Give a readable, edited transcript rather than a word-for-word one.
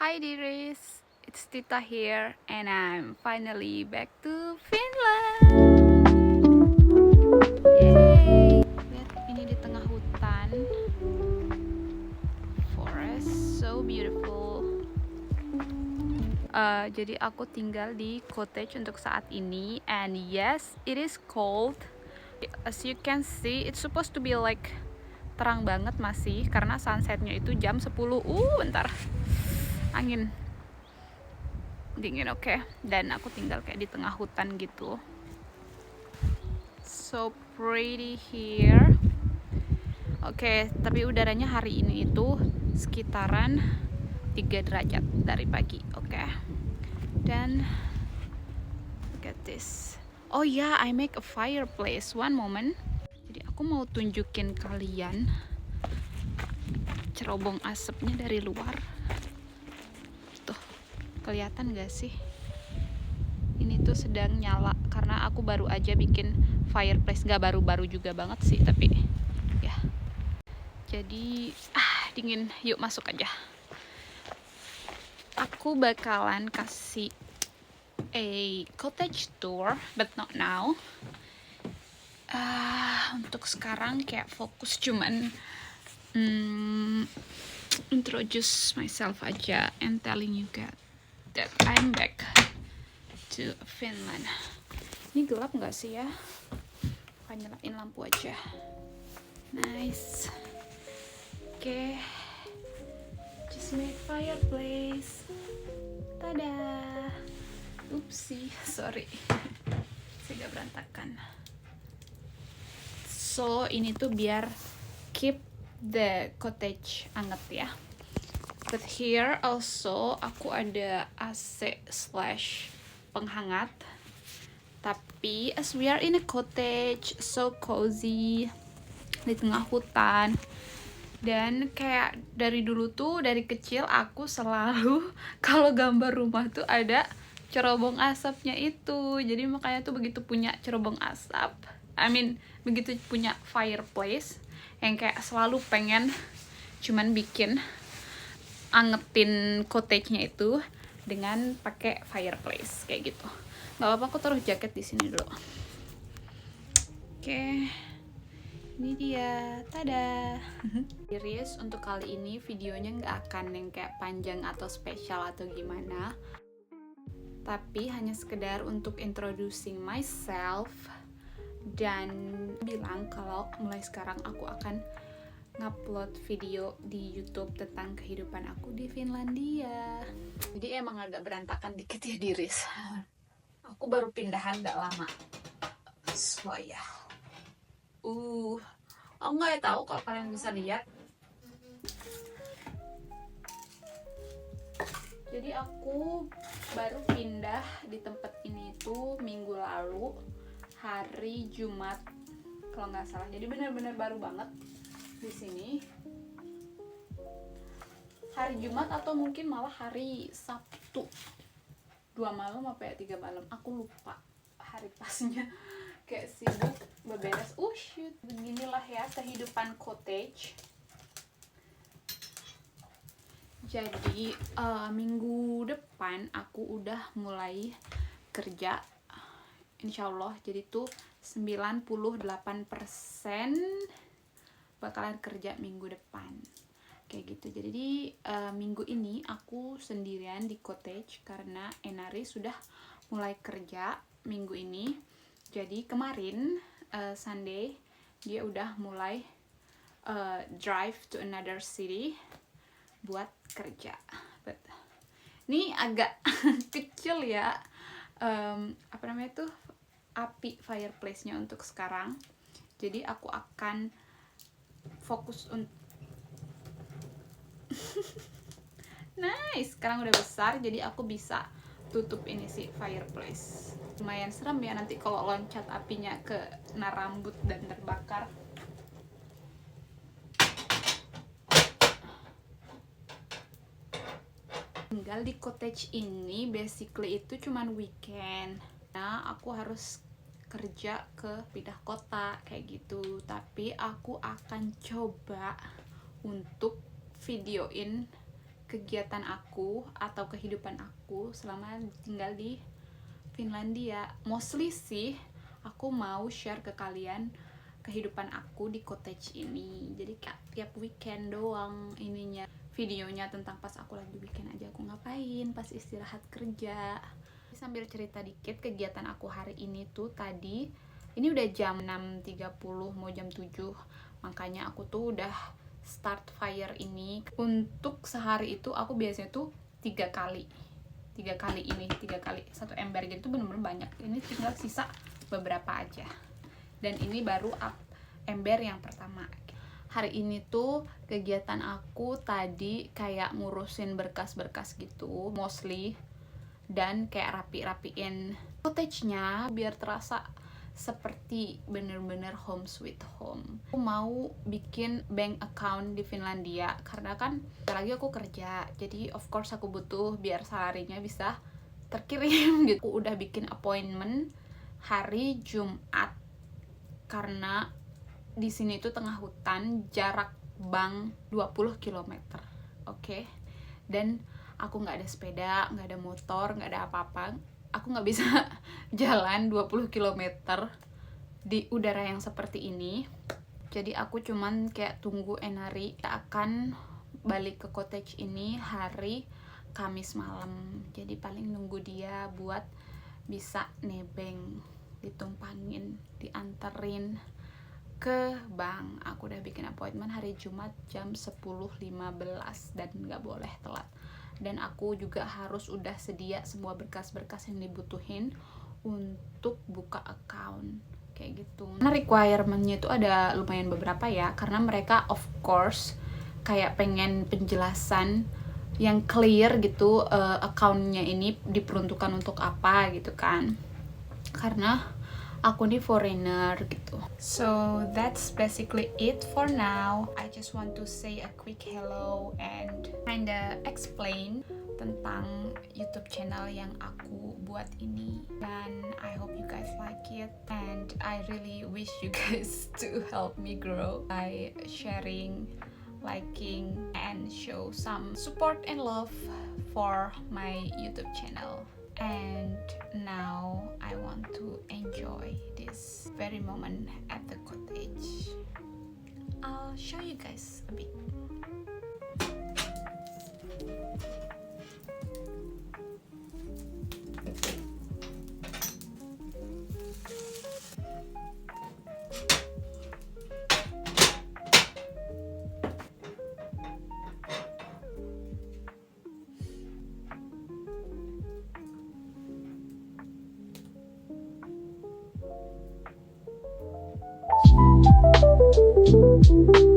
Hi dearies, it's Tita here and I'm finally back to Finland. Yay! Lihat ini di tengah hutan. Forest, so beautiful. Jadi aku tinggal di cottage untuk saat ini and yes, it is cold. As you can see, it's supposed to be like terang banget masih karena sunsetnya itu jam 10. Bentar. Angin dingin, oke. Dan aku tinggal kayak di tengah hutan gitu. So pretty here. Oke, tapi udaranya hari ini itu sekitaran 3 derajat dari pagi, oke. Dan look at this. Oh ya, I make a fireplace. One moment. Jadi aku mau tunjukin kalian cerobong asapnya dari luar. Tuh, kelihatan gak sih? Ini tuh sedang nyala karena aku baru aja bikin fireplace. Gak baru-baru juga banget sih, tapi ya. Jadi dingin, yuk masuk aja. Aku bakalan kasih a cottage tour, but not now. Untuk sekarang kayak fokus cuman introduce myself aja and telling you guys that I'm back to Finland. Ini gelap nggak sih ya? Akan nyalain lampu aja. Nice. Oke. Just made fireplace. Tada. Oopsie, sorry. Saya agak berantakan. So, ini tuh biar keep the cottage anget ya. But here also aku ada AC slash penghangat. Tapi as we are in a cottage, so cozy di tengah hutan. Dan kayak dari dulu tuh, dari kecil aku selalu kalau gambar rumah tuh ada cerobong asapnya itu. Jadi makanya tuh begitu punya cerobong asap, begitu punya fireplace yang kayak selalu pengen cuman bikin angetin cottage-nya itu dengan pakai fireplace kayak gitu. Nggak apa-apa, aku taruh jaket di sini dulu. Oke. Ini dia, tada. Serius, untuk kali ini videonya nggak akan yang kayak panjang atau spesial atau gimana, tapi hanya sekedar untuk introducing myself dan bilang kalau mulai sekarang aku akan ngupload video di YouTube tentang kehidupan aku di Finlandia. Jadi emang agak berantakan dikit ya diris. Aku baru pindahan gak lama. So ya. Aku nggak tahu kalau kalian bisa lihat. Jadi aku baru pindah di tempat ini tuh minggu lalu, hari Jumat kalau nggak salah. Jadi benar-benar baru banget di sini. Hari Jumat atau mungkin malah hari Sabtu. 2 malam apa ya 3 malam, aku lupa hari pasnya. Kayak sibuk beberes. Shoot, beginilah ya kehidupan cottage. Jadi minggu depan aku udah mulai kerja, insya Allah. Jadi tuh 98% bakalan kerja minggu depan kayak gitu. Jadi minggu ini aku sendirian di cottage karena Enari sudah mulai kerja minggu ini. Jadi kemarin Sunday dia udah mulai drive to another city buat kerja. But ini agak kecil ya, api fireplace-nya untuk sekarang. Jadi aku akan fokus nice, sekarang udah besar jadi aku bisa tutup ini sih fireplace. Lumayan serem ya nanti kalau loncat apinya ke rambut dan terbakar. Tinggal di cottage ini basically itu cuman weekend. Nah, aku harus kerja ke pindah kota kayak gitu. Tapi aku akan coba untuk videoin kegiatan aku atau kehidupan aku selama tinggal di Finlandia. Mostly sih aku mau share ke kalian kehidupan aku di cottage ini. Jadi kayak tiap weekend doang ininya, videonya tentang pas aku lagi weekend aja aku ngapain, pas istirahat kerja. Sambil cerita dikit kegiatan aku hari ini tuh tadi, ini udah jam 6.30 mau jam 7, makanya aku tuh udah start fire ini. Untuk sehari itu aku biasanya tuh 3 kali ini 3 kali 1 ember gitu, bener-bener banyak. Ini tinggal sisa beberapa aja, dan ini baru ember yang pertama. Hari ini tuh kegiatan aku tadi kayak ngurusin berkas-berkas gitu mostly, dan kayak rapiin footage-nya biar terasa seperti bener-bener home sweet home. Aku mau bikin bank account di Finlandia karena kan lagi aku kerja, jadi of course aku butuh biar salarinya bisa terkirim gitu. Aku udah bikin appointment hari Jumat karena di sini tuh tengah hutan, jarak bank 20 km. Oke. Dan aku nggak ada sepeda, nggak ada motor, nggak ada apa-apa. Aku nggak bisa jalan 20 km di udara yang seperti ini. Jadi aku cuman kayak tunggu Enari akan balik ke cottage ini hari Kamis malam. Jadi paling nunggu dia buat bisa nebeng, ditumpangin, dianterin ke bank. Aku udah bikin appointment hari Jumat jam 10.15 dan nggak boleh telat. Dan aku juga harus udah sedia semua berkas-berkas yang dibutuhin untuk buka account kayak gitu. Nah, requirement-nya itu ada lumayan beberapa ya, karena mereka of course kayak pengen penjelasan yang clear gitu, account-nya ini diperuntukkan untuk apa gitu kan, karena aku nih foreigner gitu. So that's basically it for now. I just want to say a quick hello and kinda explain tentang YouTube channel yang aku buat ini, dan I hope you guys like it, and I really wish you guys to help me grow by sharing, liking, and show some support and love for my YouTube channel. And now I want to enjoy this very moment at the cottage. I'll show you guys a bit. Thank you.